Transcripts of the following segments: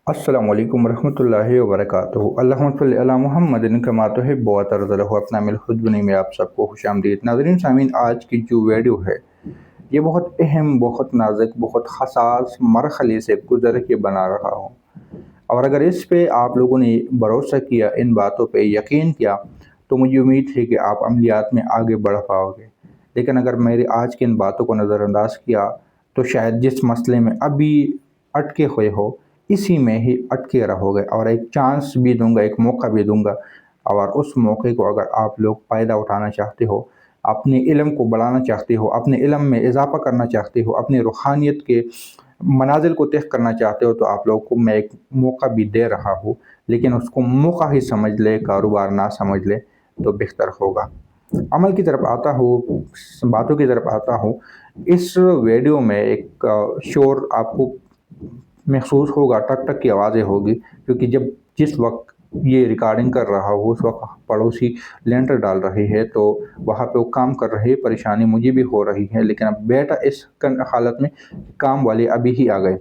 अस्सलाम वालेकुम रहमतुल्लाहि व बरकातुहू। अल्लाहुम्मा सल्लि अला मुहम्मदिन कमा तुहिब्बु व तर्ज़ा अपना मिल खुदबनी में आप सबको खुशामदीद। नाज़रीन सामीन, आज की जो वीडियो है ये बहुत अहम, बहुत नाजुक, बहुत हसास मरहले से गुजर के बना रहा हूँ, और अगर इस पे आप लोगों ने भरोसा किया, इन बातों पे यकीन किया, तो मुझे उम्मीद है कि आप अमलियात में आगे बढ़ पाओगे। लेकिन अगर मेरी आज की इन बातों को नज़रअंदाज किया तो शायद जिस मसले में अभी अटके हुए हो इसी में ही अटके रहोगे। और एक चांस भी दूंगा, एक मौका भी दूंगा, और उस मौके को अगर आप लोग फ़ायदा उठाना चाहते हो, अपने इल्म को बढ़ाना चाहते हो, अपने इल्म में इजाफ़ा करना चाहते हो, अपनी रूहानियत के मनाजिल को तय करना चाहते हो, तो आप लोगों को मैं एक मौका भी दे रहा हूँ। लेकिन उसको मौका ही समझ ले, कारोबार ना समझ ले तो बेहतर होगा। अमल की तरफ आता हूँ, बातों की तरफ आता हूँ। इस वीडियो में एक शोर आपको महसूस होगा, टक टक की आवाज़ें होगी, क्योंकि जिस वक्त ये रिकॉर्डिंग कर रहा हूँ उस वक्त पड़ोसी लेंटर डाल रही है, तो वहाँ पे वो काम कर रही है। परेशानी मुझे भी हो रही है, लेकिन अब बेटा इस हालत में काम वाले अभी ही आ गए।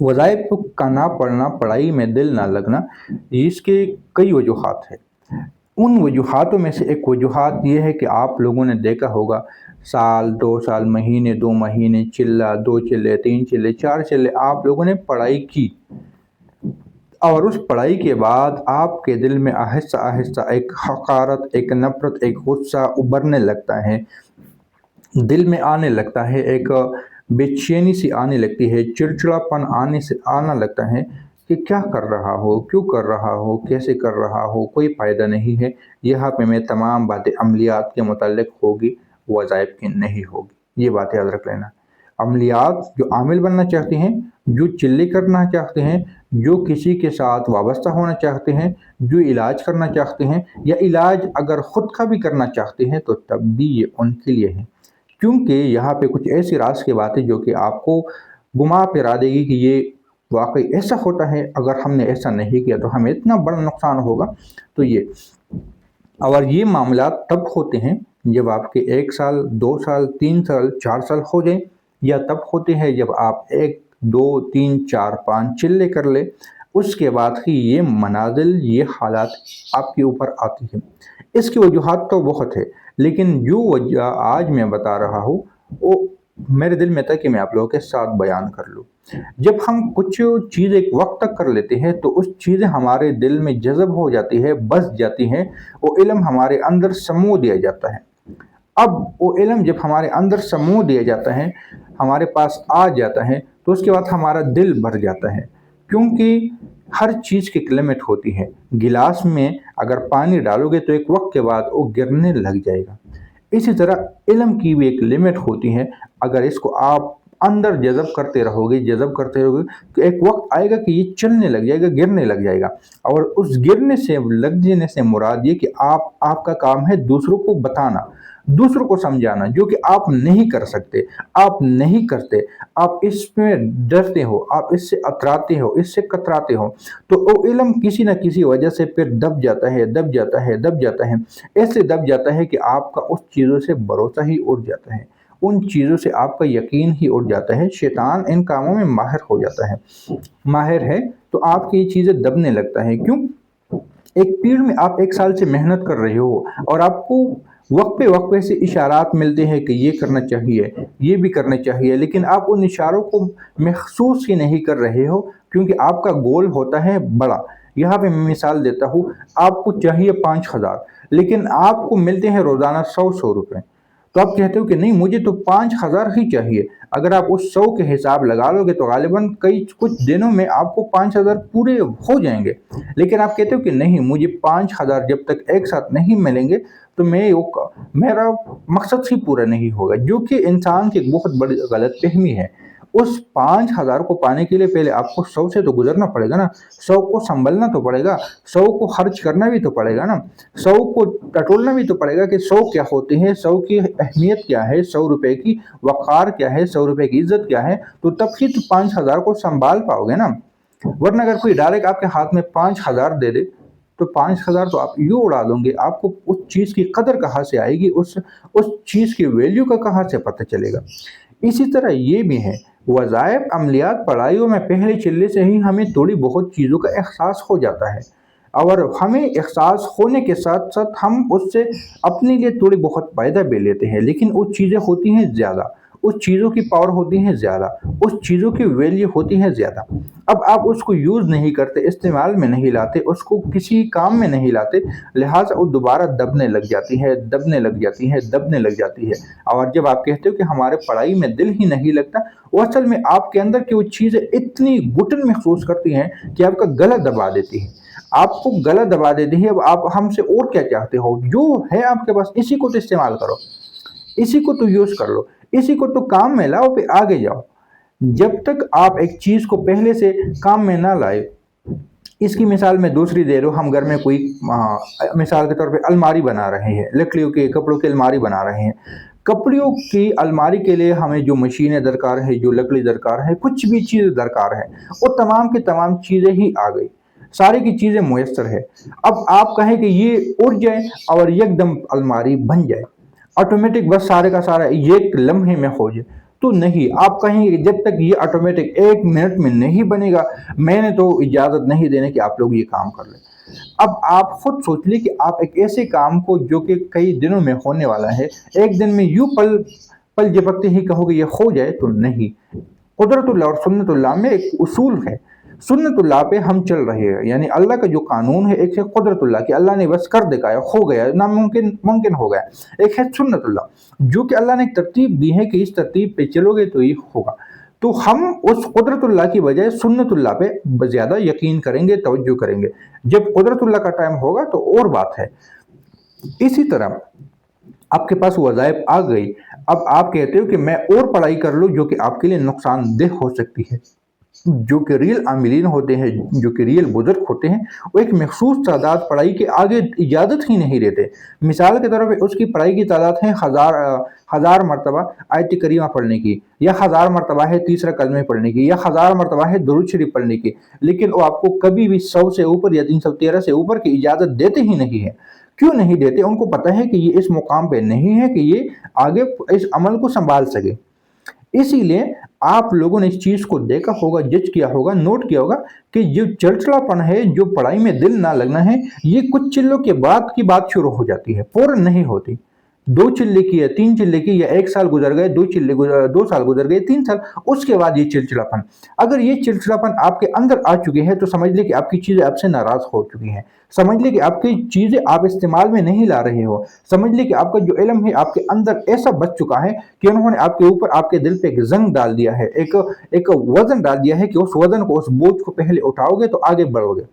वज़ाइफ का ना पढ़ना, पढ़ाई में दिल ना लगना, इसके कई वजूहात हैं। उन वजूहातों में से एक वजूहात ये है कि आप लोगों ने देखा होगा, साल, 2 साल, महीने, 2 महीने, चिल्ला, 2 चिल्ले, 3 चिल्ले, 4 चिल्ले आप लोगों ने पढ़ाई की, और उस पढ़ाई के बाद आपके दिल में आहिस्ता आहिस्ता एक हक़ारत, एक नफ़रत, एक गुस्सा उभरने लगता है, दिल में आने लगता है, एक बेचैनी सी आने लगती है, चिड़चिड़ापन आना लगता है कि क्या कर रहा हो, क्यों कर रहा हो, कैसे कर रहा हो, कोई फ़ायदा नहीं है। यहाँ पे मैं तमाम बातें अमलियात के मुताल्लिक़ होगी, वज़ाइफ की नहीं होगी। ये बात याद रख लेना। अमलियात जो आमिल बनना चाहते हैं, जो चिल्ले करना चाहते हैं, जो किसी के साथ वाबस्ता होना चाहते हैं, जो इलाज करना चाहते हैं, या इलाज अगर ख़ुद का भी करना चाहते हैं, तो तब भी ये उनके लिए है। क्योंकि यहाँ पे कुछ ऐसी राज की बातें जो कि आपको घुमा फिरा देगी कि ये वाकई ऐसा होता है, अगर हमने ऐसा नहीं किया तो हमें इतना बड़ा नुकसान होगा। तो ये मामला तब होते हैं जब आपके 1 साल, 2 साल, 3 साल, 4 साल हो जाए, या तब होते हैं जब आप 1, 2, 3, 4, 5 चिल्ले कर ले। उसके बाद ही ये मनाजिल, ये हालात आपके ऊपर आती है। इसकी वजूहात तो बहुत है, लेकिन जो वजह आज मैं बता रहा हूँ वो मेरे दिल में था कि मैं आप लोगों के साथ बयान कर लूँ। जब हम कुछ चीज़ एक वक्त तक कर लेते हैं तो उस चीज़ें हमारे दिल में जज़ब हो जाती है, बस जाती हैं, वो इल्म हमारे अंदर समो दिया जाता है। अब वो इल्म जब हमारे अंदर समो दिया जाता है, हमारे पास आ जाता है, तो उसके बाद हमारा दिल भर जाता है, क्योंकि हर चीज़ की एक लिमिट होती है। गिलास में अगर पानी डालोगे तो एक वक्त के बाद वो गिरने लग जाएगा। इसी तरह इल्म की भी एक लिमिट होती है। अगर इसको आप अंदर जज़ब करते रहोगे, तो एक वक्त आएगा कि ये चलने लग जाएगा, गिरने लग जाएगा। और उस गिरने से, लग जाने से मुराद ये कि आपका काम है दूसरों को बताना, दूसरों को समझाना, जो कि आप नहीं कर सकते, आप नहीं करते, आप इसमें डरते हो, आप इससे अतराते हो, इससे कतराते हो, तो वो इल्म किसी न किसी वजह से फिर दब जाता है, दब जाता है, दब जाता है। ऐसे दब जाता है कि आपका उस चीज़ों से भरोसा ही उठ जाता है, उन चीज़ों से आपका यकीन ही उठ जाता है। शैतान इन कामों में माहिर हो जाता है, माहिर है, तो आपकी ये चीज़ें दबने लगता है। क्यों? एक पीरियड में आप 1 साल से मेहनत कर रहे हो, और आपको वक्त पे वक्त ऐसे इशारात मिलते हैं कि ये करना चाहिए, ये भी करना चाहिए, लेकिन आप उन इशारों को महसूस ही नहीं कर रहे हो, क्योंकि आपका गोल होता है बड़ा। यहाँ पे मैं मिसाल देता हूँ, आपको चाहिए 5,000, लेकिन आपको मिलते हैं रोज़ाना 100 रुपये, तो आप कहते हो कि नहीं, मुझे तो 5,000 ही चाहिए। अगर आप उस 100 के हिसाब लगा लोगे तो गालिबन कुछ दिनों में आपको 5,000 पूरे हो जाएंगे। लेकिन आप कहते हो कि नहीं, मुझे 5,000 जब तक एक साथ नहीं मिलेंगे तो मेरा मकसद ही पूरा नहीं होगा, जो कि इंसान की एक बहुत बड़ी गलतफहमी है। उस 5,000 को पाने के लिए पहले आपको 100 से तो गुजरना पड़ेगा ना, 100 को संभलना तो पड़ेगा, 100 को खर्च करना भी तो पड़ेगा ना, 100 को टटोलना भी तो पड़ेगा कि 100 क्या होते हैं, 100 की अहमियत क्या है, 100 रुपए की वक़ार क्या है, 100 रुपए की इज्जत क्या है, तो तब ही तो 5,000 को संभाल पाओगे ना। वरना अगर कोई डायरेक्ट आपके हाथ में 5,000 दे दे, तो 5,000 तो आप यूँ उड़ा दोगे, आपको उस चीज़ की कदर कहाँ से आएगी, उस चीज़ की वैल्यू का कहाँ से पता चलेगा। इसी तरह ये भी है, वज़ाइफ, अमलियात, पढ़ाइयों में पहले चिल्ले से ही हमें थोड़ी बहुत चीज़ों का एहसास हो जाता है, और हमें एहसास होने के साथ साथ हम उससे अपने लिए थोड़ी बहुत फ़ायदा भी लेते हैं, लेकिन वो चीज़ें होती हैं ज़्यादा, उस चीज़ों की पावर होती है ज़्यादा, उस चीज़ों की वैल्यू होती है ज़्यादा। अब आप उसको यूज़ नहीं करते, इस्तेमाल में नहीं लाते, उसको किसी काम में नहीं लाते, लिहाजा वो दोबारा दबने लग जाती है, दबने लग जाती है, दबने लग जाती है। और जब आप कहते हो कि हमारे पढ़ाई में दिल ही नहीं लगता, वो असल में आपके अंदर की वो चीज़ें इतनी घुटन महसूस करती हैं कि आपका गला दबा देती है, आपको गला दबा देती है। अब आप हमसे और क्या चाहते हो, जो है आपके पास इसी को तो इस्तेमाल करो, इसी को तो यूज़ कर लो, इसी को तो काम में लाओ, फिर आगे जाओ। जब तक आप एक चीज़ को पहले से काम में ना लाए, इसकी मिसाल मैं दूसरी दे रहा हूँ। हम घर में कोई मिसाल के तौर पे अलमारी बना रहे हैं, लकड़ियों के कपड़ों की अलमारी बना रहे हैं। कपड़ों की अलमारी के लिए हमें जो मशीनें दरकार है, जो लकड़ी दरकार है, कुछ भी चीज़ दरकार है, वो तमाम की तमाम चीज़ें ही आ गई, सारी की चीज़ें मुयस्सर है। अब आप कहें कि ये उड़ जाए और एकदम अलमारी बन जाए, ऑटोमेटिक, बस सारे का सारा एक लम्हे में हो जाए, तो नहीं। आप कहेंगे जब तक ये ऑटोमेटिक 1 मिनट में नहीं बनेगा, मैंने तो इजाज़त नहीं देने कि आप लोग ये काम कर लें। अब आप खुद सोच लीजिए कि आप एक ऐसे काम को जो कि कई दिनों में होने वाला है, एक दिन में यूं पल पल झपकते ही कहोगे ये हो जाए, तो नहीं। कुदरतुल्लाह और सुन्नतुल्लाह में एक उसूल है, सुन्नतुल्लाह पे हम चल रहे हैं, यानी अल्लाह का जो कानून है, एक है कुदरतुल्लाह कि अल्लाह ने बस कर दिखाया, हो गया, नामुमकिन मुमकिन हो गया। एक है सुन्नतुल्लाह जो कि अल्लाह ने एक तरतीब दी है कि इस तरतीब पे चलोगे तो ये होगा। तो हम उस कुदरतुल्लाह की बजाय सुन्नतुल्लाह पे ज़्यादा यकीन करेंगे, तवज्जो करेंगे। जब कुदरतुल्लाह का टाइम होगा तो और बात है। इसी तरह आपके पास वज़ाइफ आ गई, अब आप कहते हो कि मैं और पढ़ाई कर लूँ, जो कि आपके लिए नुकसानदेह हो सकती है। जो कि रियल आमिलीन होते हैं, जो कि रियल बुजुर्ग होते हैं, वो एक मखसूस तादाद पढ़ाई के आगे इजाज़त ही नहीं देते। मिसाल के तौर पे उसकी पढ़ाई की तादाद है हज़ार मरतबा आयत करीमा पढ़ने की, या हज़ार मरतबा है तीसरा कलमे पढ़ने की, या हज़ार मरतबा है दुरूद शरीफ पढ़ने की, लेकिन वो आपको कभी भी 100 से ऊपर या 313 से ऊपर की इजाज़त देते ही नहीं है। क्यों नहीं देते? उनको पता है कि ये इस मुकाम पे नहीं है कि ये आगे इस अमल को संभाल सके। इसीलिए आप लोगों ने इस चीज़ को देखा होगा, जज किया होगा, नोट किया होगा कि जो चिड़चिड़ापन है, जो पढ़ाई में दिल ना लगना है, ये कुछ चिल्लों के बाद की बात शुरू हो जाती है, फौरन नहीं होती। 2 चिल्ले की या 3 चिल्ले की, या 1 साल गुजर गए, 2 साल गुजर गए, 3 साल, उसके बाद ये चिड़चिड़ापन। अगर ये चिड़चिड़ापन आपके अंदर आ चुके हैं, तो समझ ले कि आपकी चीज़ें आपसे नाराज़ हो चुकी हैं। समझ ले कि आपकी चीज़ें आप इस्तेमाल में नहीं ला रहे हो। समझ ले कि आपका जो इल्म है आपके अंदर ऐसा बच चुका है कि उन्होंने आपके ऊपर, आपके दिल पे एक ज़ंग डाल दिया है, एक वज़न डाल दिया है कि उस वज़न को, उस बोझ को पहले उठाओगे तो आगे बढ़ोगे।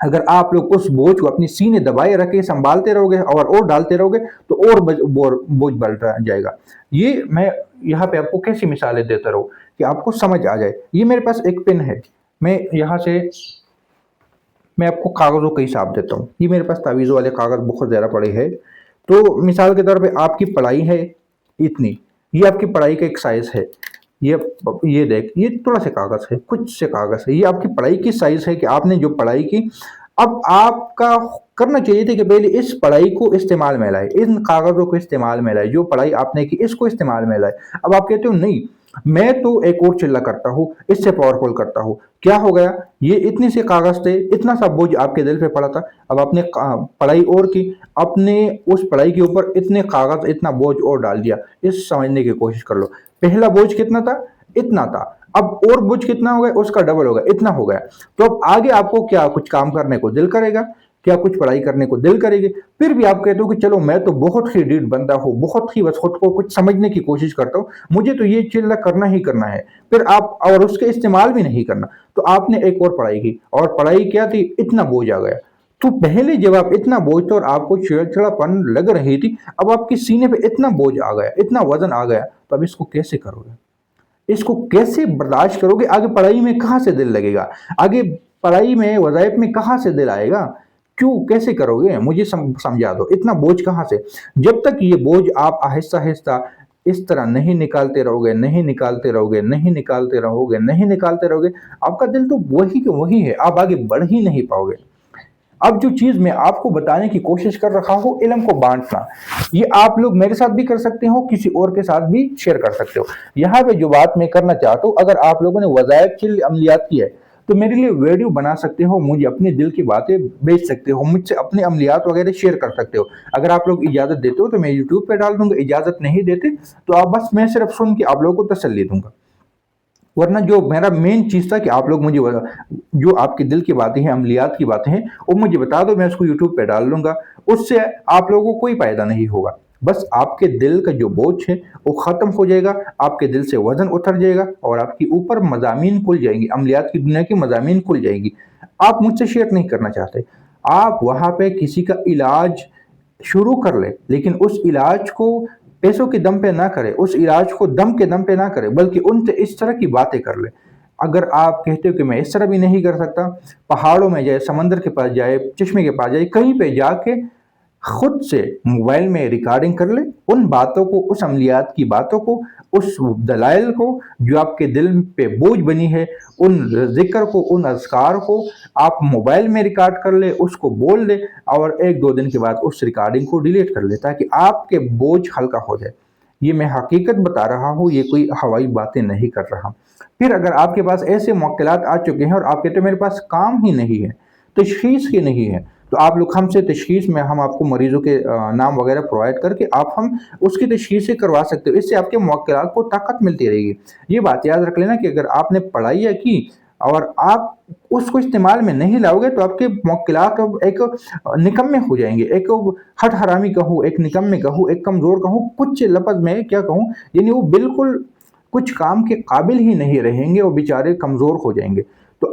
अगर आप लोग उस बोझ को अपनी सीने दबाए रखे संभालते रहोगे और डालते रहोगे, तो और बोझ बढ़ जाएगा। ये मैं यहाँ पे आपको कैसी मिसालें देता रहूँ कि आपको समझ आ जाए। ये मेरे पास एक पेन है, मैं यहाँ से मैं आपको कागज़ों का हिसाब देता हूँ। ये मेरे पास तावीज़ों वाले कागज़ बहुत ज़्यादा पड़े हैं। तो मिसाल के तौर पे आपकी पढ़ाई है इतनी, ये आपकी पढ़ाई का एक साइज़ है। ये देख, ये थोड़ा सा कागज़ है, कुछ से कागज़ है, ये आपकी पढ़ाई की साइज़ है कि आपने जो पढ़ाई की। अब आपका करना चाहिए था कि पहले इस पढ़ाई को इस्तेमाल में लाए, इन कागज़ों को इस्तेमाल में लाए, जो पढ़ाई आपने की इसको इस्तेमाल में लाए। अब आप कहते हो नहीं, मैं तो एक और चिल्ला करता हूँ, इससे पावरफुल करता हूँ। क्या हो गया? ये इतनी से कागज़ थे, इतना सा बोझ आपके दिल पे पड़ा था। अब आपने पढ़ाई और की, अपने उस पढ़ाई के ऊपर इतने कागज़, इतना बोझ और डाल दिया। इस समझने की कोशिश कर लो, पहला बोझ कितना था? इतना था। अब और बोझ कितना हो गया? उसका डबल हो गया, इतना हो गया। तो अब आगे आपको क्या कुछ काम करने को दिल करेगा? क्या कुछ पढ़ाई करने को दिल करेगी? फिर भी आप कहते हो कि चलो मैं तो बहुत ही ढीठ बंदा हूँ, बहुत ही बस खुद को कुछ समझने की कोशिश करता हूँ, मुझे तो ये चिल्ला करना ही करना है। फिर आप और उसके इस्तेमाल भी नहीं करना। तो आपने एक और पढ़ाई की, और पढ़ाई क्या थी? इतना बोझ आ गया। तो पहले जब आप इतना बोझ था और आपको चिड़चिड़ापन लग रही थी, अब आपके सीने पे इतना बोझ आ गया, इतना वजन आ गया, तो अब इसको कैसे करोगे? इसको कैसे बर्दाश्त करोगे? आगे पढ़ाई में कहाँ से दिल लगेगा? आगे पढ़ाई में, वज़ाइफ में कहाँ से दिल आएगा? क्यों, कैसे करोगे? मुझे समझा दो, इतना बोझ कहाँ से? जब तक ये बोझ आप आहिस्ता आहिस्ता इस तरह नहीं निकालते रहोगे, नहीं निकालते रहोगे, नहीं निकालते रहोगे, नहीं निकालते रहोगे, आपका दिल तो वही के वही है, आप आगे बढ़ ही नहीं पाओगे। اب جو چیز میں آپ کو بتانے کی کوشش کر رہا ہوں، علم کو بانٹنا، یہ آپ لوگ میرے ساتھ بھی کر سکتے ہو، کسی اور کے ساتھ بھی شیئر کر سکتے ہو۔ یہاں پہ جو بات میں کرنا چاہتا ہوں، اگر آپ لوگوں نے وظائف کے لیے عملیات کی ہے تو میرے لیے ویڈیو بنا سکتے ہو، مجھے اپنے دل کی باتیں بھیج سکتے ہو، مجھ سے اپنے عملیات وغیرہ شیئر کر سکتے ہو۔ اگر آپ لوگ اجازت دیتے ہو تو میں یوٹیوب پہ ڈال دوں گا، اجازت نہیں دیتے تو آپ بس میں صرف سن کے آپ لوگوں کو تسلی دوں گا۔ ورنہ جو میرا مین چیز تھا کہ آپ لوگ مجھے جو آپ کے دل کی باتیں ہیں، عملیات کی باتیں ہیں، وہ مجھے بتا دو، میں اس کو یوٹیوب پہ ڈال لوں گا۔ اس سے آپ لوگوں کو کوئی فائدہ نہیں ہوگا، بس آپ کے دل کا جو بوجھ ہے وہ ختم ہو جائے گا، آپ کے دل سے وزن اتر جائے گا اور آپ کے اوپر مضامین کھل جائیں گی، عملیات کی دنیا کی مضامین کھل جائیں گی۔ آپ مجھ سے شیئر نہیں کرنا چاہتے، آپ وہاں پہ کسی کا علاج شروع کر لے، لیکن اس علاج کو پیسوں کے دم پہ نہ کرے، اس علاج کو دم کے دم پہ نہ کرے، بلکہ ان سے اس طرح کی باتیں کر لے۔ اگر آپ کہتے ہو کہ میں اس طرح بھی نہیں کر سکتا، پہاڑوں میں جائے، سمندر کے پاس جائے، چشمے کے پاس جائے، کہیں پہ جا کے خود سے موبائل میں ریکارڈنگ کر لے، ان باتوں کو، اس عملیات کی باتوں کو، اس دلائل کو جو آپ کے دل پہ بوجھ بنی ہے، ان ذکر کو، ان اذکار کو آپ موبائل میں ریکارڈ کر لے، اس کو بول دے اور ایک دو دن کے بعد اس ریکارڈنگ کو ڈیلیٹ کر لے، تاکہ آپ کے بوجھ ہلکا ہو جائے۔ یہ میں حقیقت بتا رہا ہوں، یہ کوئی ہوائی باتیں نہیں کر رہا۔ پھر اگر آپ کے پاس ایسے موکلات آ چکے ہیں اور آپ کہتے ہیں میرے پاس کام ہی نہیں ہے، تشخیص ہی نہیں ہے، تو آپ لوگ ہم سے تشخیص میں، ہم آپ کو مریضوں کے نام وغیرہ پرووائڈ کر کے ہم اس کی تشخیص کروا سکتے ہو۔ اس سے آپ کے موکلات کو طاقت ملتی رہے گی۔ یہ بات یاد رکھ لینا کہ اگر آپ نے پڑھائی کی اور آپ اس کو استعمال میں نہیں لاؤ گے تو آپ کے موکلات ایک نکمے ہو جائیں گے، ایک ہٹ حرامی کہوں، ایک نکمے کہوں، ایک کمزور کہوں، کچھ لفظ میں کیا کہوں، یعنی وہ بالکل کچھ کام کے قابل ہی نہیں رہیں گے، وہ بیچارے کمزور ہو جائیں گے۔ تو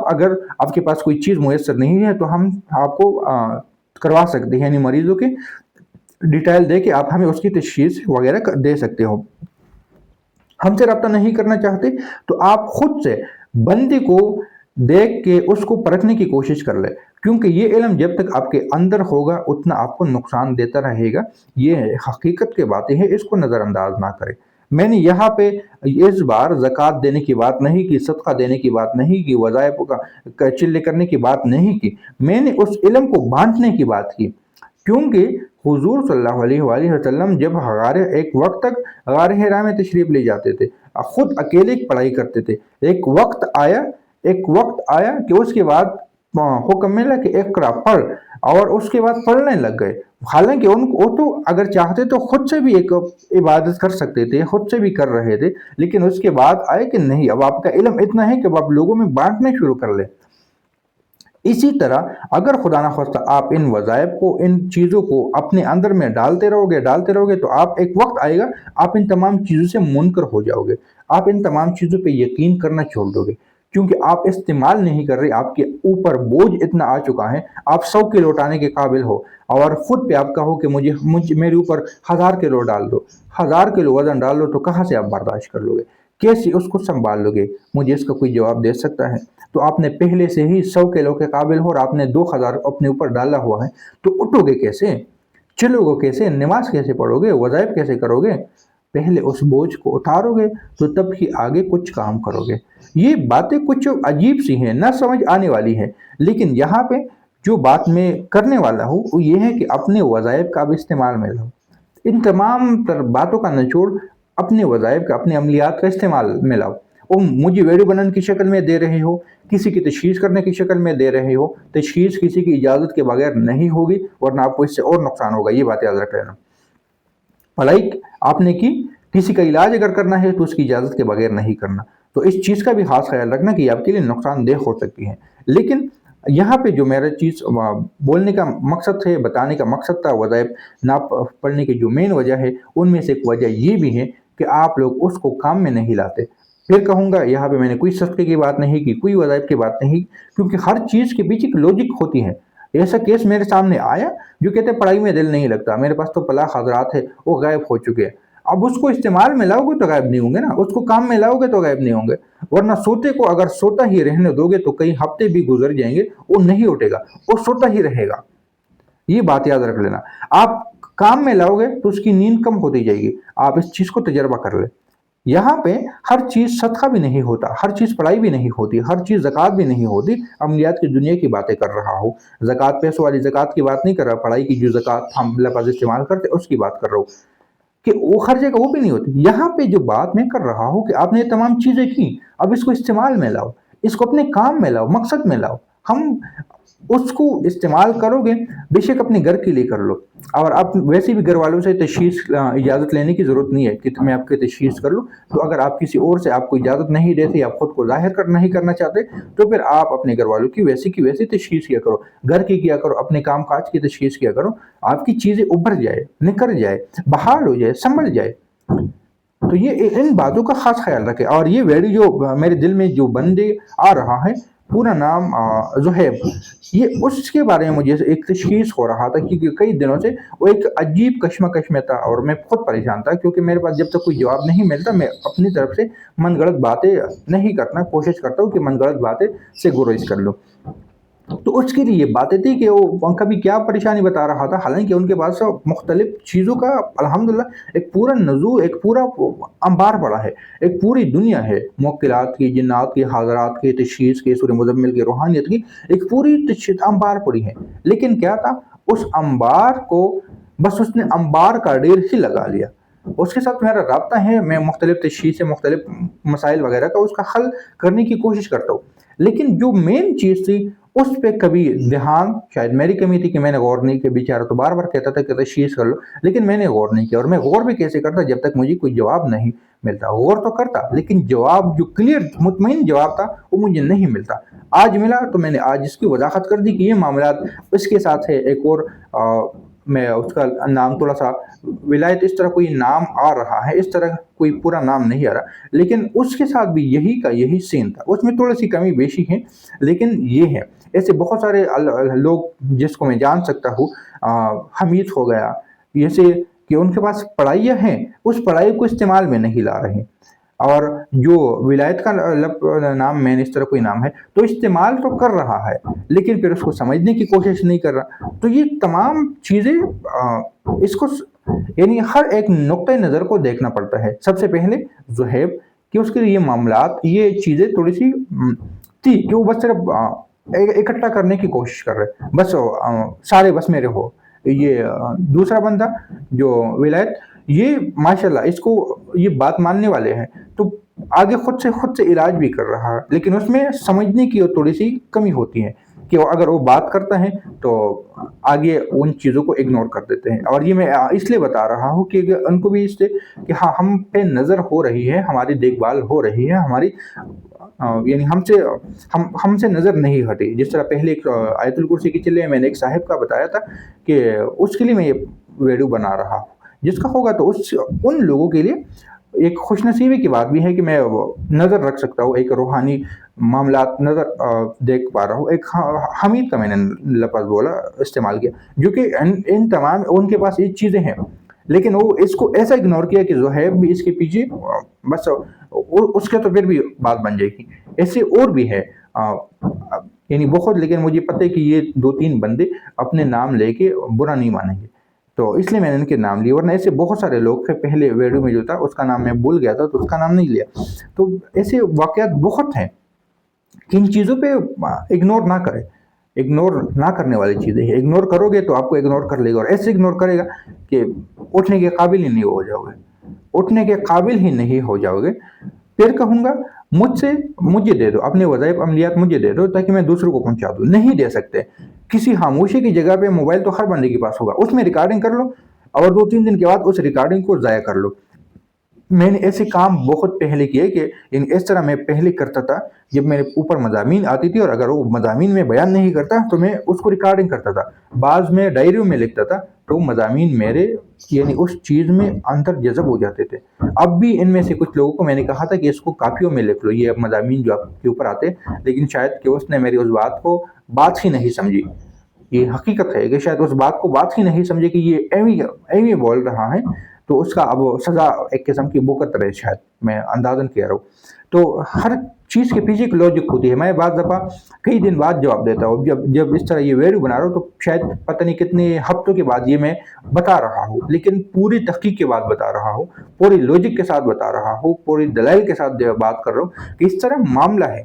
اگر آپ کے پاس کوئی چیز میسر نہیں ہے تو ہم آپ کو کروا سکتے ہیں، یعنی مریضوں کے ڈیٹیل دے کے آپ ہمیں اس کی تشخیص وغیرہ دے سکتے ہو۔ ہم سے رابطہ نہیں کرنا چاہتے تو آپ خود سے بندے کو دیکھ کے اس کو پرکھنے کی کوشش کر لیں، کیونکہ یہ علم جب تک آپ کے اندر ہوگا اتنا آپ کو نقصان دیتا رہے گا۔ یہ حقیقت کی باتیں ہیں، اس کو نظر انداز نہ کریں۔ میں نے یہاں پہ اس بار زکوٰۃ دینے کی بات نہیں کی، صدقہ دینے کی بات نہیں کی، وظائف کا چلے کرنے کی بات نہیں کی، میں نے اس علم کو بانٹنے کی بات کی۔ کیونکہ حضور صلی اللہ علیہ وآلہ وسلم جب ایک وقت تک غار حرا میں تشریف لے جاتے تھے، خود اکیلے پڑھائی کرتے تھے، ایک وقت آیا کہ اس کے بعد حکم ملا کہ اقرا پڑھ، اور اس کے بعد پڑھنے لگ گئے۔ حالانکہ وہ تو اگر چاہتے تو خود سے بھی ایک عبادت کر سکتے تھے، خود سے بھی کر رہے تھے، لیکن اس کے بعد آئے کہ نہیں، اب آپ کا علم اتنا ہے کہ آپ لوگوں میں بانٹنے شروع کر لیں۔ اسی طرح اگر خدا نخواستہ آپ ان وظائف کو، ان چیزوں کو اپنے اندر میں ڈالتے رہو گے تو آپ ایک وقت آئے گا آپ ان تمام چیزوں سے منکر ہو جاؤ گے، آپ ان تمام چیزوں پہ یقین کرنا چھوڑ دو گے، کیونکہ آپ استعمال نہیں کر رہے، آپ کے اوپر بوجھ اتنا آ چکا ہے، آپ 100 کلو اٹھانے کے قابل ہو اور خود پہ آپ کہو کہ میرے اوپر 1000 کلو ڈال دو، 1000 کلو وزن ڈال دو، تو کہاں سے آپ برداشت کر لو گے؟ کیسے اس کو سنبھال لو گے؟ مجھے اس کا کوئی جواب دے سکتا ہے؟ تو آپ نے پہلے سے ہی 100 کلو کے قابل ہو اور آپ نے 2000 اپنے اوپر ڈالا ہوا ہے، تو اٹھو گے کیسے؟ چلو گے کیسے؟ نماز کیسے پڑھو گے؟ وظائف کیسے کرو گے؟ پہلے اس بوجھ کو اتارو گے تو تب ہی آگے کچھ کام کرو گے۔ یہ باتیں کچھ عجیب سی ہیں، نہ سمجھ آنے والی ہیں، لیکن یہاں پہ جو بات میں کرنے والا ہوں وہ یہ ہے کہ اپنے وظائف کا بھی استعمال میں لاؤ۔ ان تمام باتوں کا نچوڑ اپنے وظائف کا، اپنے عملیات کا استعمال میں لاؤ۔ اور مجھے ویڈیو بنانے کی شکل میں دے رہے ہو، کسی کی تشخیص کرنے کی شکل میں دے رہے ہو، تشخیص کسی کی اجازت کے بغیر نہیں ہوگی، ورنہ آپ کو اس سے اور نقصان ہوگا، یہ بات یاد رکھ لینا۔ پڑھائی آپ نے کی، کسی کا علاج اگر کرنا ہے تو اس کی اجازت کے بغیر نہیں کرنا، تو اس چیز کا بھی خاص خیال رکھنا کہ یہ آپ کے لیے نقصان دہ ہو سکتی ہے۔ لیکن یہاں پہ جو میرا چیز بولنے کا مقصد ہے، بتانے کا مقصد تھا، وظائف نہ پڑھنے کی جو مین وجہ ہے ان میں سے ایک وجہ یہ بھی ہے کہ آپ لوگ اس کو کام میں نہیں لاتے۔ پھر کہوں گا یہاں پہ میں نے کوئی صدقے کی بات نہیں کی، کوئی وظائف کی بات نہیں، کیونکہ ہر چیز کے پیچھے ایک لوجک ہوتی ہے۔ ایسا کیس میرے سامنے آیا جو کہتے ہیں پڑھائی میں دل نہیں لگتا، میرے پاس تو پلاح حضرات ہے، وہ غائب ہو چکے ہیں۔ اب اس کو استعمال میں لاؤ گے تو غائب نہیں ہوں گے نا، اس کو کام میں لاؤ گے تو غائب نہیں ہوں گے، ورنہ سوتے کو اگر سوتا ہی رہنے دو گے تو کئی ہفتے بھی گزر جائیں گے، وہ نہیں اٹھے گا، وہ سوتا ہی رہے گا۔ یہ بات یاد رکھ لینا۔ آپ کام میں لاؤ گے تو اس کی نیند کم ہوتی جائے گی، آپ اس چیز کو تجربہ کر لیں۔ यहाँ पे हर चीज़ सदका भी नहीं होता, हर चीज़ पढ़ाई भी नहीं होती, हर चीज़ ज़कात भी नहीं होती। अमलियात की दुनिया की बातें कर रहा हूँ, ज़कात पैसों वाली ज़कात की बात नहीं कर रहा, पढ़ाई की जो ज़कात हम लफ्ज़ इस्तेमाल करते उसकी बात कर रहा हूँ कि वो हर जगह वो भी नहीं होती। यहाँ पे जो बात मैं कर रहा हूँ कि आपने ये तमाम चीज़ें की, अब इसको इस्तेमाल में लाओ, इसको अपने काम में लाओ, मकसद में लाओ। हम उसको इस्तेमाल करोगे, बेशक अपने घर के लिए कर लो। और आप वैसे भी घर वालों से इजाज़त लेने की ज़रूरत नहीं है कि मैं आपकी तशखीस कर लूँ। तो अगर आप किसी और से आपको इजाज़त नहीं देते, आप खुद को नहीं करना चाहते, तो फिर आप अपने घर वालों की वैसी तशखीस किया करो, घर की किया करो, अपने काम काज की तशखीस किया करो। आपकी चीज़ें उभर जाए, निखर जाए, बहाल हो जाए, संभल जाए। तो ये इन बातों का खास ख्याल रखें। और ये वीडियो जो मेरे दिल में जो बंदे आ रहा है, पूरा नाम ज़ुहैब, ये उसके बारे में मुझे एक तशखीस हो रहा था क्योंकि कई दिनों से वो एक अजीब कश्मकश में था और मैं खुद परेशान था क्योंकि मेरे पास जब तक कोई जवाब नहीं मिलता मैं अपनी तरफ से मनगढ़ंत बातें नहीं करना, कोशिश करता हूँ कि मनगढ़ंत बातें से गुरेज कर लूँ। तो उसके लिए ये बातें थी कि वो कभी क्या परेशानी बता रहा था, हालांकि उनके पास मुख्तलिफ चीज़ों का अल्हम्दुलिल्लाह एक पूरा नज़ूर, एक पूरा अंबार पड़ा है, एक पूरी दुनिया है मुवक्किलात की, जिन्नात की, हाज़रात की, तशखीस की, सूरह मुज़म्मिल की, रूहानियत की, एक पूरी अंबार पड़ी है। लेकिन क्या था, उस अंबार को बस उसने अंबार का ढेर ही लगा लिया। उसके साथ मेरा राब्ता है, मैं मुख्तलिफ तशखीस, मुख्तलिफ मसाइल वगैरह का उसका हल करने की कोशिश करता हूँ। लेकिन जो मेन चीज़ थी उस पे कभी ध्यान, शायद मेरी कमी थी कि मैंने गौर नहीं किया। बेचारा तो बार बार कहता था कि तशखीस कर लो, लेकिन मैंने गौर नहीं किया। और मैं गौर भी कैसे करता जब तक मुझे कोई जवाब नहीं मिलता। गौर तो करता लेकिन जवाब जो क्लियर मुतमईन जवाब था वो मुझे नहीं मिलता। आज मिला तो मैंने आज इसकी वजाहत कर दी कि ये मामलात इसके साथ है। एक और मैं उसका नाम थोड़ा सा, विलायत इस तरह कोई नाम आ रहा है, इस तरह कोई पूरा नाम नहीं आ रहा, लेकिन उसके साथ भी यही सीन था। उसमें थोड़ी सी कमी बेशी है, लेकिन ये है। ऐसे बहुत सारे लोग जिसको मैं जान सकता हूँ, हमीद हो गया, जैसे कि उनके पास पढ़ाइयाँ हैं, उस पढ़ाई को इस्तेमाल में नहीं ला रहे। और जो विलायत का नाम मैंने इस तरह कोई नाम है तो इस्तेमाल तो कर रहा है, लेकिन फिर उसको समझने की कोशिश नहीं कर रहा। तो ये तमाम चीज़ें इसको यानी हर एक नुक्ते नज़र को देखना पड़ता है। सबसे पहले ज़ुहैब कि उसके लिए ये मामलात, ये चीज़ें थोड़ी सी थी कि वो बस सिर्फ इकट्ठा करने की कोशिश कर रहे, बस सारे बस मेरे हो। ये दूसरा बंदा जो विलायत, ये माशाल्लाह इसको ये बात मानने वाले हैं, तो आगे खुद से इलाज भी कर रहा है, लेकिन उसमें समझने की थोड़ी सी कमी होती है कि अगर वो बात करता है तो आगे उन चीज़ों को इग्नोर कर देते हैं। और ये मैं इसलिए बता रहा हूँ कि उनको भी इससे कि हाँ, हम पे नज़र हो रही है, हमारी देखभाल हो रही है, हमारी यानी हमसे नज़र नहीं हटी। जिस तरह पहले एक आयतुल कुर्सी के चले मैंने एक साहिब का बताया था कि उसके लिए मैं ये वीडियो बना रहा हूँ। जिसका होगा तो उन लोगों के लिए एक खुशनसीबी की बात भी है कि मैं नज़र रख सकता हूँ, एक रूहानी मामलात नज़र देख पा रहा हूँ। एक हमीद का मैंने लफ्ज़ बोला, इस्तेमाल किया, जो कि इन तमाम उनके पास ये चीज़ें हैं, लेकिन वो इसको ऐसा इग्नोर किया कि ज़ुहैब भी इसके पीछे, बस उसके तो फिर भी बात बन जाएगी। ऐसे और भी है यानी बहुत, लेकिन मुझे पता है कि ये 2-3 बंदे अपने नाम लेके बुरा नहीं मानेंगे, तो इसलिए मैंने इनके नाम लिए। वरना ऐसे बहुत सारे लोग थे, पहले वीडियो में जो था उसका नाम मैं भूल गया था तो उसका नाम नहीं लिया। तो ऐसे वाक़यात बहुत हैं कि इन चीज़ों पे इग्नोर ना करें। इग्नोर ना करने वाली चीज़ें हैं। इग्नोर करोगे तो आपको इग्नोर कर लेगा, और ऐसे इग्नोर करेगा कि उठने के काबिल ही नहीं हो जाओगे, उठने के काबिल ही नहीं हो जाओगे। फिर कहूँगा मुझे दे दो, अपने वज़ाइफ अमलियात मुझे दे दो ताकि मैं दूसरों को पहुँचा दूँ। नहीं दे सकते। किसी खामोशी की जगह पे मोबाइल तो हर बंदे के पास होगा, उसमें रिकॉर्डिंग कर लो और 2-3 दिन के बाद उस रिकॉर्डिंग को ज़ाया कर लो। मैंने ऐसे काम बहुत पहले किए कि इस तरह मैं पहले करता था। जब मेरे ऊपर मज़ामीन आती थी और अगर वो मज़ामीन में बयान नहीं करता तो मैं उसको रिकॉर्डिंग करता था, बाज़ में डायरियों में लिखता था, तो मज़ामीन मेरे यानी उस चीज़ में अंतर जज़ब हो जाते थे। अब भी इनमें से कुछ लोगों को मैंने कहा था कि इसको कापियों में लिख लो, ये मज़ामीन जो आपके ऊपर आते, लेकिन शायद कि उसने मेरी उस बात ही नहीं समझी। ये हकीकत है कि शायद उस बात को बात ही नहीं समझे कि ये एवी बोल रहा है। تو اس کا اب سزا ایک قسم کی بکت رہے، شاید میں اندازن کہہ رہا ہوں. تو ہر چیز کے پیچھے ایک لاجک ہوتی ہے. میں بعض دفعہ کئی دن بعد جواب دیتا ہوں، جب اس طرح یہ ویڈیو بنا رہا ہوں تو شاید پتہ نہیں کتنے ہفتوں کے بعد یہ میں بتا رہا ہوں، لیکن پوری تحقیق کے بعد بتا رہا ہوں، پوری لاجک کے ساتھ بتا رہا ہوں، پوری دلائل کے ساتھ بات کر رہا ہوں کہ اس طرح معاملہ ہے.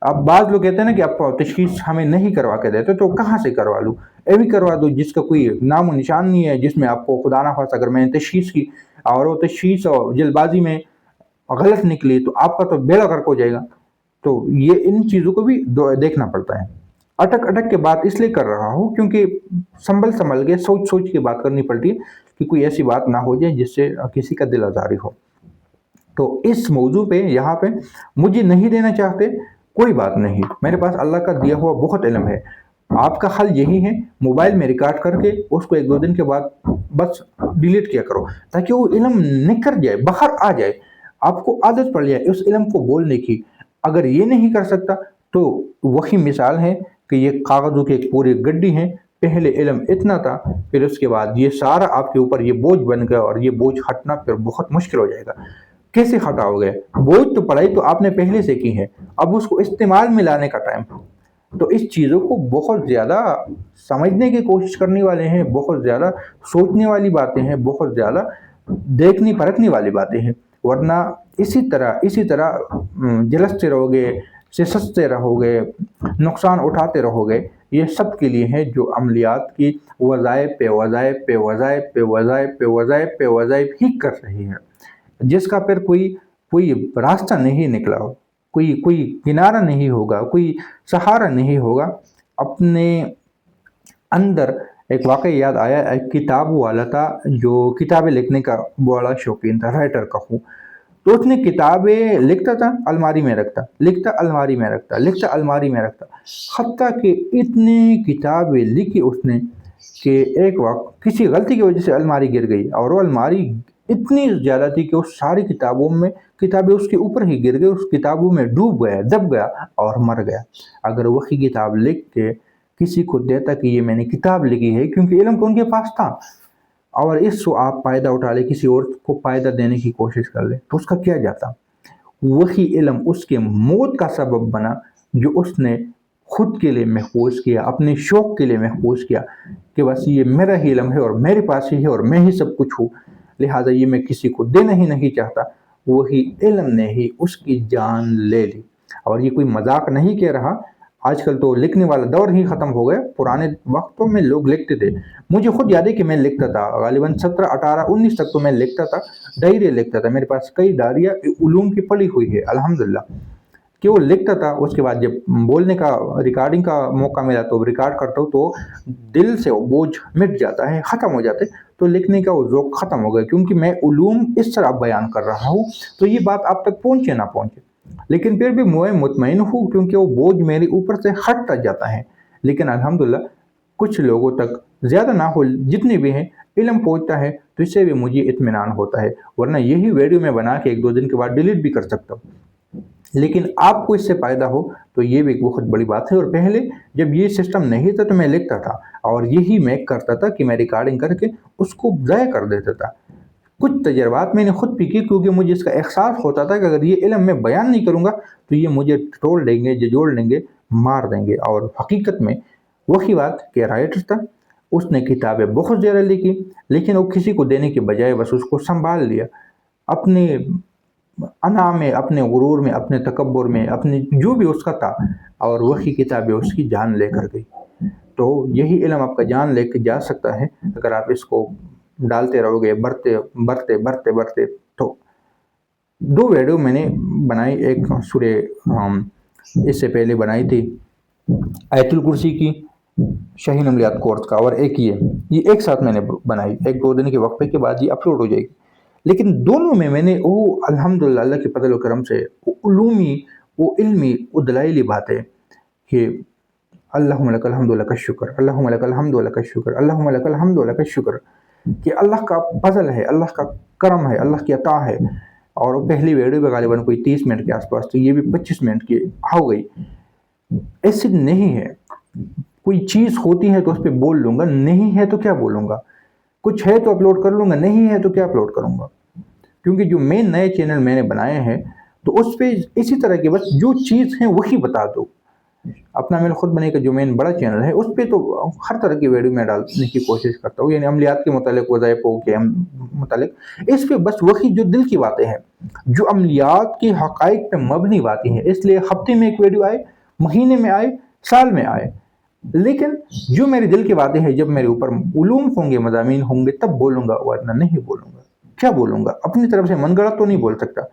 اب بعض لوگ کہتے ہیں نا کہ آپ تشخیص ہمیں نہیں کروا کے دیتے، تو کہاں سے کروا لوں؟ بھی کروا دو جس کا کوئی نام و نشان نہیں ہے، جس میں آپ کو خدا نہ خواستہ اگر میں نے تشخیص کی اور وہ تشخیص اور جلد بازی میں غلط نکلی تو آپ کا تو بیڑا غرق ہو جائے گا. تو یہ ان چیزوں کو بھی دیکھنا پڑتا ہے. اٹک اٹک کے بات اس لیے کر رہا ہوں کیونکہ سنبھل کے سوچ کے بات کرنی پڑتی ہے کہ کوئی ایسی بات نہ ہو جائے جس سے کسی کا دل آزاری ہو. تو اس موضوع پہ یہاں پہ مجھے نہیں دینا چاہتے، کوئی بات نہیں، میرے پاس اللہ کا دیا ہوا بہت علم ہے. آپ کا حل یہی ہے، موبائل میں ریکارڈ کر کے اس کو 1-2 دن کے بعد بس ڈیلیٹ کیا کرو، تاکہ وہ علم نکل جائے، باہر آ جائے، آپ کو عادت پڑ جائے اس علم کو بولنے کی. اگر یہ نہیں کر سکتا تو وہی مثال ہے کہ یہ کاغذوں کی ایک پوری گڈی ہے. پہلے علم اتنا تھا، پھر اس کے بعد یہ سارا آپ کے اوپر یہ بوجھ بن گیا، اور یہ بوجھ ہٹنا پھر بہت مشکل ہو جائے گا. کیسے ہٹاؤ گے؟ بوجھ تو پڑھائی تو آپ نے پہلے سے کی ہے، اب اس کو استعمال میں لانے کا ٹائم. تو اس چیزوں کو بہت زیادہ سمجھنے کی کوشش کرنے والے ہیں، بہت زیادہ سوچنے والی باتیں ہیں، بہت زیادہ دیکھنی پرکھنے والی باتیں ہیں. ورنہ اسی طرح جلستے رہو گے، سستے رہو گے، نقصان اٹھاتے رہو گے. یہ سب کے لیے ہے جو عملیات کی وظائف پہ وظائف پہ وظائف پہ وظائف پہ وظائف پہ وظائف ہی کر رہی ہے، جس کا پھر کوئی راستہ نہیں نکلا ہو، کوئی کنارہ نہیں ہوگا، کوئی سہارا نہیں ہوگا. اپنے اندر ایک واقعہ یاد آیا، ایک کتاب والا تھا جو کتابیں لکھنے کا بڑا شوقین تھا، رائٹر کہوں. تو اس نے کتابیں لکھتا تھا، الماری میں رکھتا، لکھتا الماری میں رکھتا، لکھتا الماری میں رکھتا، حتیٰ کہ اتنی کتابیں لکھی اس نے کہ ایک وقت کسی غلطی کی وجہ سے الماری گر گئی، اور وہ الماری اتنی زیادہ تھی کہ اس ساری کتابیں اس کے اوپر ہی گر گئی، اس کتابوں میں ڈوب گیا، دب گیا اور مر گیا. اگر وہی کتاب لکھ کے کسی کو دیتا کہ یہ میں نے کتاب لکھی ہے، کیونکہ علم تو ان کے پاس تھا، اور اس کو آپ فائدہ اٹھا لے، کسی اور کو فائدہ دینے کی کوشش کر لے، تو اس کا کیا جاتا؟ وہی علم اس کے موت کا سبب بنا جو اس نے خود کے لیے محفوظ کیا، اپنے شوق کے لیے محفوظ کیا کہ بس یہ میرا ہی علم ہے اور میرے پاس ہی ہے اور میں ہی سب کچھ ہوں، لہٰذا یہ میں کسی کو دینا ہی نہیں چاہتا. وہی علم نے ہی اس کی جان لے لی. اور یہ کوئی مذاق نہیں کہہ رہا، آج کل تو لکھنے والا دور ہی ختم ہو گیا. پرانے وقتوں میں لوگ لکھتے تھے، مجھے خود یاد ہے کہ میں لکھتا تھا، غالباً 17 18 19 تک تو میں لکھتا تھا، ڈائری لکھتا تھا. میرے پاس کئی ڈائریاں علوم کی پڑی ہوئی ہے الحمدللہ، کہ وہ لکھتا تھا. اس کے بعد جب بولنے کا ریکارڈنگ کا موقع ملا تو ریکارڈ کرتا ہوں تو دل سے وہ بوجھ مٹ جاتا ہے، ختم ہو جاتے. تو لکھنے کا وہ ذوق ختم ہو گیا، کیونکہ میں علوم اس طرح بیان کر رہا ہوں تو یہ بات آپ تک پہنچے نہ پہنچے، لیکن پھر بھی میں مطمئن ہوں کیونکہ وہ بوجھ میرے اوپر سے ہٹتا جاتا ہے. لیکن الحمدللہ کچھ لوگوں تک، زیادہ نہ ہو جتنے بھی ہیں، علم پہنچتا ہے تو اس سے بھی مجھے اطمینان ہوتا ہے. ورنہ یہی ویڈیو میں بنا کے 1-2 دن کے بعد ڈیلیٹ بھی کر سکتا ہوں، لیکن آپ کو اس سے فائدہ ہو تو یہ بھی ایک بہت بڑی بات ہے. اور پہلے جب یہ سسٹم نہیں تھا تو میں لکھتا تھا، اور یہی میں کرتا تھا کہ میں ریکارڈنگ کر کے اس کو ضائع کر دیتا تھا. کچھ تجربات میں نے خود بھی کی، کیونکہ مجھے اس کا احساس ہوتا تھا کہ اگر یہ علم میں بیان نہیں کروں گا تو یہ مجھے ٹول دیں گے، جھجوڑ دیں گے، مار دیں گے. اور حقیقت میں وہی بات کہ رائٹر تھا، اس نے کتابیں بہت زیادہ لکھی، لیکن وہ کسی کو دینے کے بجائے بس اس کو سنبھال لیا، اپنے انا میں، اپنے غرور میں، اپنے تکبر میں، اپنے جو بھی اس کا تھا، اور وہی کتابیں اس کی جان لے کر گئی. تو یہی علم آپ کا جان لے کے جا سکتا ہے اگر آپ اس کو ڈالتے رہو گے، بڑھتے. تو 2 ویڈیو میں نے بنائی، ایک سورہ اس سے پہلے بنائی تھی آیت الکرسی کی شاہین عملیات کورس کا، اور ایک یہ ایک ساتھ میں نے بنائی، 1-2 دن کے وقفے کے بعد یہ اپلوڈ ہو جائے گی. لیکن دونوں میں نے الحمدللہ اللہ کے فضل و کرم سے علومی، علمی، دلائلی باتیں کہ اللہم لک الحمد لک الشکر، اللہم لک الحمد لک الشکر، اللہم لک الحمد لک الشکر، کہ اللہ کا فضل ہے، اللہ کا کرم ہے، اللہ کی عطا ہے. اور پہلی ویڈیو میں غالباً کوئی 30 منٹ کے آس پاس، تو یہ بھی 25 منٹ کی ہو گئی. ایسے نہیں ہے، کوئی چیز ہوتی ہے تو اس پہ بول لوں گا، نہیں ہے تو کیا بولوں گا. कुछ है तो अपलोड कर लूँगा, नहीं है तो क्या अपलोड करूँगा। क्योंकि जो मेन नए चैनल मैंने बनाए हैं तो उस पर इसी तरह की बस जो चीज़ है वही बता दो। अपना मेल खुद बने का जो मेन बड़ा चैनल है उस पर तो हर तरह की वीडियो मैं डालने की कोशिश करता हूँ, यानी अमलियात के मुतालिक, वज़ाइफ़ों के मुतालिक। इस पे बस वही जो दिल की बातें हैं, जो अमलियात की हक़ाइक़ पे मबनी बातें हैं, इसलिए हफ्ते में एक वीडियो आए, महीने में आए, साल में आए, लेकिन जो मेरे दिल की बातें हैं, जब मेरे ऊपर उलूम होंगे, मज़ामीन होंगे, तब बोलूँगा, वरना नहीं बोलूँगा। क्या बोलूँगा? अपनी तरफ से मनगढ़ंत तो नहीं बोल सकता।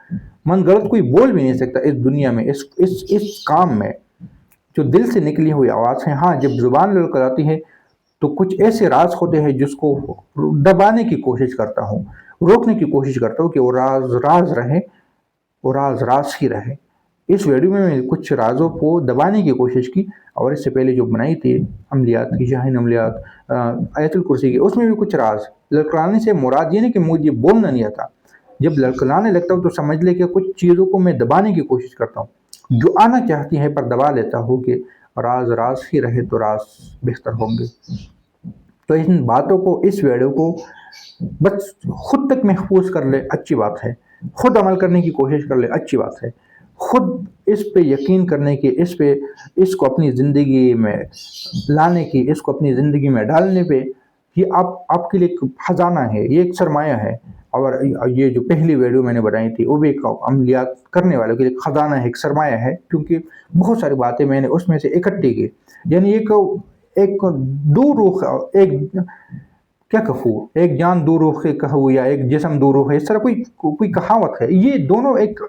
मनगढ़ंत कोई बोल भी नहीं सकता इस दुनिया में, इस काम में। जो दिल से निकली हुई आवाज़ है, हाँ, जब ज़ुबान लड़खड़ाती है तो कुछ ऐसे राज होते हैं जिसको दबाने की कोशिश करता हूँ, रोकने की कोशिश करता हूँ कि वो राज राज रहे, वो राज राज ही रहे। इस वीडियो में मैंने कुछ राजों को दबाने की कोशिश की, और इससे पहले जो बनाई थी अमलियात की, शाहीन अमलियात, आयतुल कुर्सी की, उसमें भी कुछ राज। लड़खड़ाने से मुराद ये नहीं कि मुझे बोलना नहीं आता, जब लड़खड़ाने लगता हूँ तो समझ ले कि कुछ चीज़ों को मैं दबाने की कोशिश करता हूँ, जो आना चाहती है, पर दबा लेता हूँ कि राज राज ही रहे तो राज बेहतर होंगे। तो इन बातों को, इस वीडियो को बस खुद तक महफूज कर ले, अच्छी बात है। खुद अमल करने की कोशिश कर ले, अच्छी बात है। खुद इस पे यकीन करने की, इसको अपनी ज़िंदगी में लाने की, इसको अपनी ज़िंदगी में डालने पे, ये आपके लिए एक खजाना है, ये एक सरमाया है। और ये जो पहली वीडियो मैंने बनाई थी वो भी एक अमलियात करने वालों के लिए खजाना है, एक सरमाया है, क्योंकि बहुत सारी बातें मैंने उसमें से इकट्ठी की। यानी एक दो रूह, एक क्या कहूँ, एक जान दो रूह के कहूँ या एक जिस्म दो रूह है, इस तरह कोई कहावत है। ये दोनों एक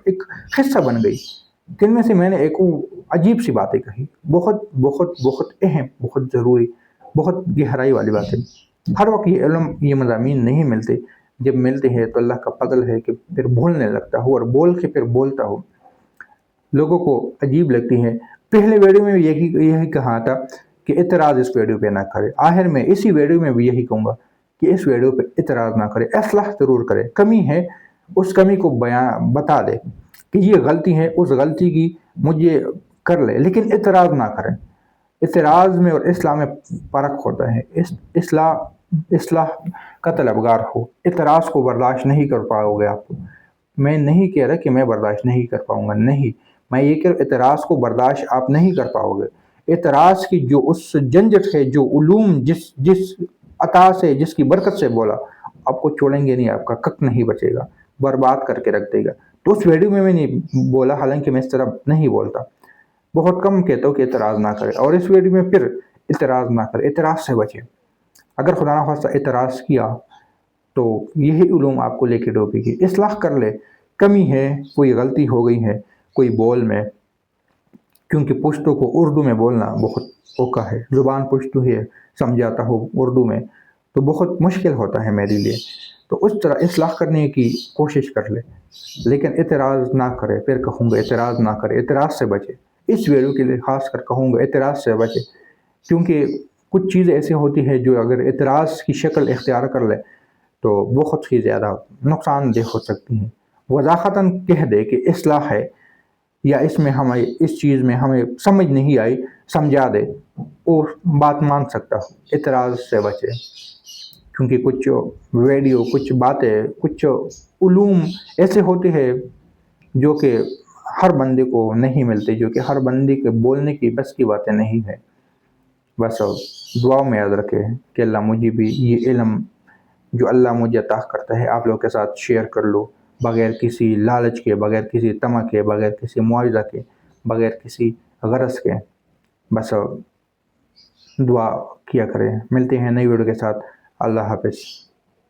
हिस्सा बन गई, जिनमें से मैंने एक अजीब सी बातें कही, बहुत बहुत बहुत अहम, बहुत ज़रूरी, बहुत गहराई वाली बातें। हर वक्त ये इल्म, ये मज़ामीन नहीं मिलते। जब मिलते हैं तो अल्लाह का फजल है कि फिर भूलने लगता हूँ, और बोल के फिर बोलता हूँ, लोगों को अजीब लगती है। पहले वीडियो में यही कहा था कि इतराज़ इस वीडियो पे ना करे। आखिर में इसी वीडियो में भी यही कहूँगा कि इस वीडियो पे इतराज़ ना करे, इस्लाह ज़रूर करे। कमी है, उस कमी को बता दे कि ये गलती है, उस गलती की मुझे कर ले, लेकिन इतराज़ ना करें। इतराज़ में और इस्लाह में फ़र्क होता है। इस्लाह का तलबगार हो, इतराज़ को बर्दाश्त नहीं कर पाओगे आप। मैं नहीं कह रहा कि मैं बर्दाश्त नहीं कर पाऊँगा, नहीं। मैं ये कह रहा हूँ इतराज़ को बर्दाश्त आप नहीं कर पाओगे। इतराज़ की जो उस झंझट है, जो उलूम जिस अता से, जिसकी बरकत से बोला, आपको छोड़ेंगे नहीं, आपका कक नहीं बचेगा, बर्बाद करके रख देगा। तो उस वीडियो में मैंने बोला, हालांकि मैं इस तरह नहीं बोलता, बहुत कम कहता हूँ कि इतराज़ ना करे, और इस वीडियो में फिर इतराज़ ना करे, इतराज़ से बचे। अगर खुदा ना खास्ता इतराज़ किया तो यही उलूम आपको लेके डूबेगी। इस्लाह कर ले, कमी है, कोई गलती हो गई है कोई बोल में, क्योंकि पुश्तो को उर्दू में बोलना बहुत औखा है, ज़ुबान पुश्तो है, समझाता हो उर्दू में तो बहुत मुश्किल होता है मेरे लिए। तो उस तरह इस्लाह करने की कोशिश कर ले, लेकिन इतराज़ ना करे। फिर कहूँगा इतराज़ ना करे, इतराज़ से बचे। इस वीडियो के लिए ख़ास कर कहूँगा इतराज़ से बचे, क्योंकि कुछ चीज़ें ऐसी होती है जो अगर इतराज़ की शक्ल इख्तियार कर ले तो बहुत ही ज़्यादा नुकसानदेह हो सकती हैं। वज़ाहतन कह दे कि इस्लाह है, या इसमें हमें, इस चीज़ में हमें समझ नहीं आई, समझा दे, वो बात मान सकता हूँ। इतराज़ से बचे, क्योंकि कुछ वीडियो, कुछ बातें, कुछ उलूम ऐसे होते हैं जो कि हर बंदे को नहीं मिलते, जो कि हर बंदे के बोलने की बस की बातें नहीं है। बस दुआ में याद रखें कि अल्लाह मुझे भी ये इल्म जो अल्लाह मुझे अता करता है आप लोगों के साथ शेयर कर लो, बग़ैर किसी लालच के, बग़ैर किसी तमा के, बग़ैर किसी मुआवजा के, बग़ैर किसी गरज के। बस दुआ किया करें। मिलते हैं नई वीडियो के साथ। अल्लाह हाफ़िज़।